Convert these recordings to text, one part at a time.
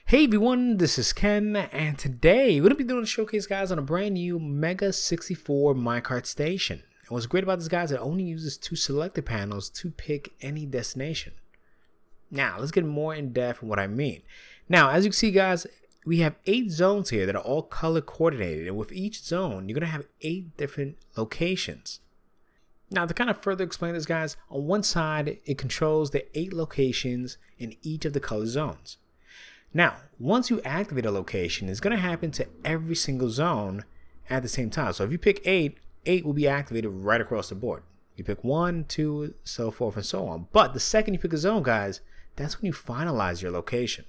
Hey everyone, this is Ken, and today we're going to be doing a showcase, guys, on a brand new Mega 64 Minecart station. And what's great about this, guys, it only uses two selector panels to pick any destination. Now, let's get more in depth on what I mean. Now, as you can see, guys, we have 8 zones here that are all color coordinated, and with each zone, you're going to have 8 different locations. Now, to kind of further explain this, guys, on one side, it controls the 8 locations in each of the color zones. Now, once you activate a location, it's going to happen to every single zone at the same time. So if you pick 8, 8 will be activated right across the board. You pick 1, 2, so forth and so on. But the second you pick a zone, guys, that's when you finalize your location.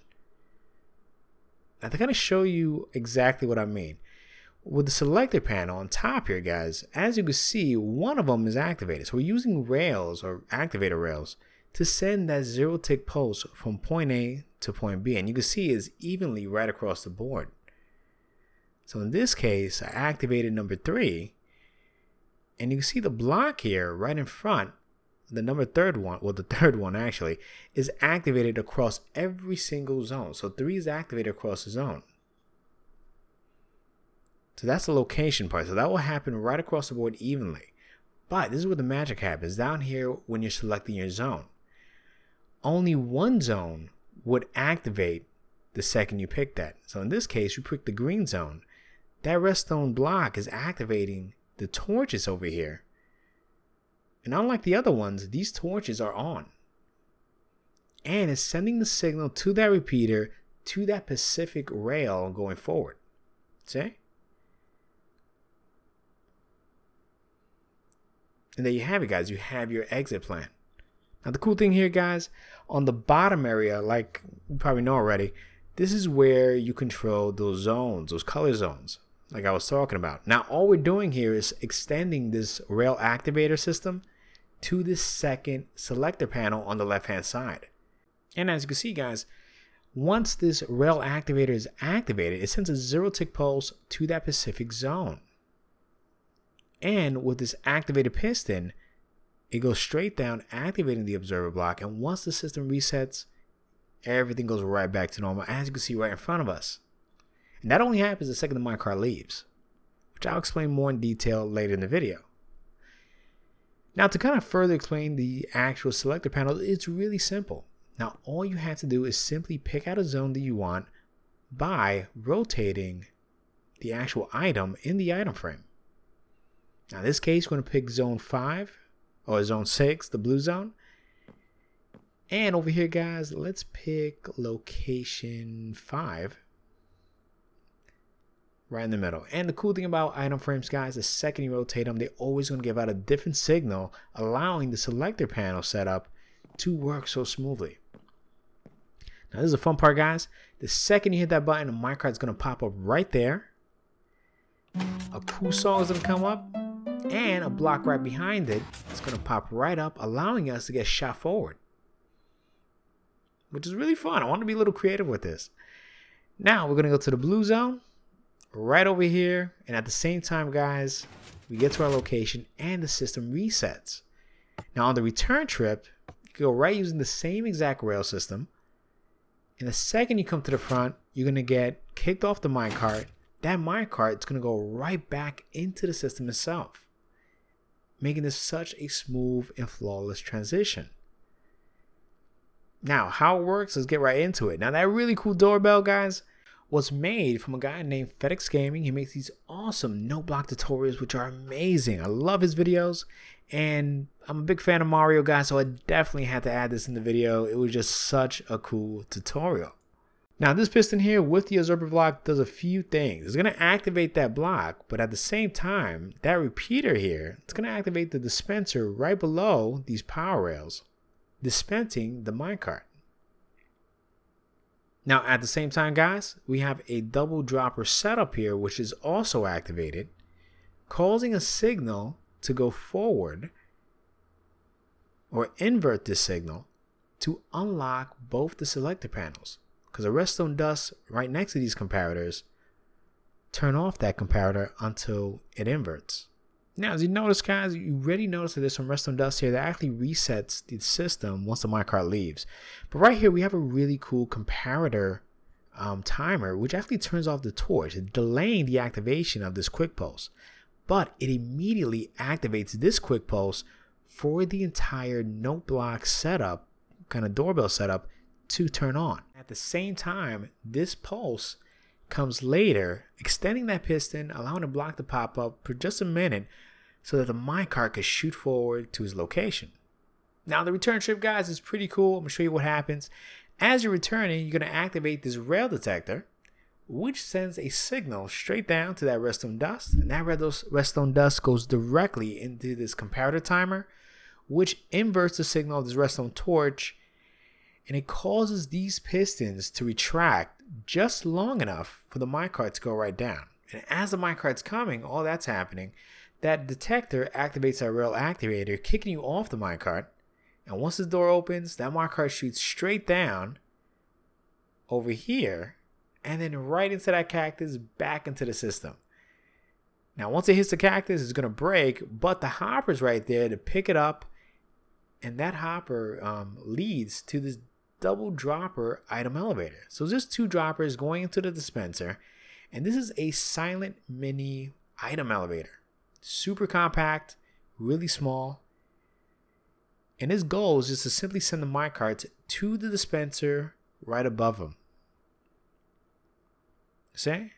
Now, to kind of show you exactly what I mean, with the selector panel on top here, guys, as you can see, one of them is activated. So we're using rails or activator rails to send that 0 tick pulse from point A to point B, and you can see it's evenly right across the board. So in this case, I activated number 3, and you can see the block here right in front, the third one actually, is activated across every single zone. So 3 is activated across the zone. So that's the location part. So that will happen right across the board evenly. But this is where the magic happens, down here when you're selecting your zone. Only one zone would activate the second you pick that. So in this case, you pick the green zone. That redstone block is activating the torches over here. And unlike the other ones, these torches are on. And it's sending the signal to that repeater, to that specific rail going forward. See? And there you have it, guys. You have your exit plan. Now, the cool thing here, guys, on the bottom area, like you probably know already, this is where you control those zones, those color zones, like I was talking about. Now, all we're doing here is extending this rail activator system to this second selector panel on the left-hand side. And as you can see, guys, once this rail activator is activated, it sends a 0 tick pulse to that specific zone. And with this activated piston, it goes straight down, activating the observer block, and once the system resets, everything goes right back to normal, as you can see right in front of us. And that only happens the second the minecart leaves, which I'll explain more in detail later in the video. Now, to kind of further explain the actual selector panel, it's really simple. Now, all you have to do is simply pick out a zone that you want by rotating the actual item in the item frame. Now, in this case, we're going to pick zone 5. Or zone 6, the blue zone. And over here, guys, let's pick location 5. Right in the middle. And the cool thing about item frames, guys, the second you rotate them, they're always going to give out a different signal, allowing the selector panel setup to work so smoothly. Now, this is the fun part, guys. The second you hit that button, the minecart is going to pop up right there. A cool song is going to come up. And a block right behind it is going to pop right up, allowing us to get shot forward. Which is really fun. I want to be a little creative with this. Now we're going to go to the blue zone. Right over here. And at the same time, guys, we get to our location and the system resets. Now on the return trip, you can go right using the same exact rail system. And the second you come to the front, you're going to get kicked off the minecart. That minecart is going to go right back into the system itself, making this such a smooth and flawless transition. Now, how it works, let's get right into it. Now, that really cool doorbell, guys, was made from a guy named FedEx Gaming. He makes these awesome no-block tutorials, which are amazing. I love his videos, and I'm a big fan of Mario, guys, so I definitely had to add this in the video. It was just such a cool tutorial. Now, this piston here with the observer block does a few things. It's going to activate that block, but at the same time, that repeater here, it's going to activate the dispenser right below these power rails, dispensing the minecart. Now, at the same time, guys, we have a double dropper setup here, which is also activated, causing a signal to go forward or invert this signal to unlock both the selector panels. Because the redstone dust right next to these comparators turn off that comparator until it inverts. Now, as you notice, guys, you already notice that there's some redstone dust here that actually resets the system once the minecart leaves. But right here, we have a really cool comparator timer, which actually turns off the torch, delaying the activation of this quick pulse. But it immediately activates this quick pulse for the entire note block setup, kind of doorbell setup, to turn on. At the same time, this pulse comes later, extending that piston, allowing the block to pop up for just a minute so that the minecart could shoot forward to his location. Now the return trip, guys, is pretty cool. I'm going to show you what happens. As you're returning, you're going to activate this rail detector, which sends a signal straight down to that redstone dust. And that redstone dust goes directly into this comparator timer, which inverts the signal of this redstone torch. And it causes these pistons to retract just long enough for the minecart to go right down. And as the minecart's coming, all that's happening, that detector activates that rail activator, kicking you off the minecart. And once the door opens, that minecart shoots straight down over here and then right into that cactus, back into the system. Now, once it hits the cactus, it's going to break, but the hopper's right there to pick it up. And that hopper leads to this double dropper item elevator. So there's two droppers going into the dispenser. And this is a silent mini item elevator. Super compact, really small. And his goal is just to simply send the minecarts to the dispenser right above him. See?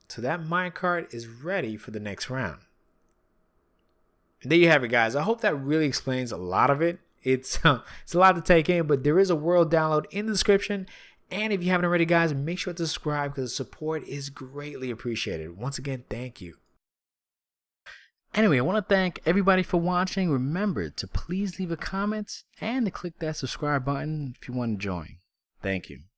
So that minecart is ready for the next round. And there you have it, guys. I hope that really explains a lot of it. It's a lot to take in, but there is a world download in the description. And if you haven't already, guys, make sure to subscribe because the support is greatly appreciated. Once again, thank you. Anyway, I want to thank everybody for watching. Remember to please leave a comment and to click that subscribe button if you want to join. Thank you.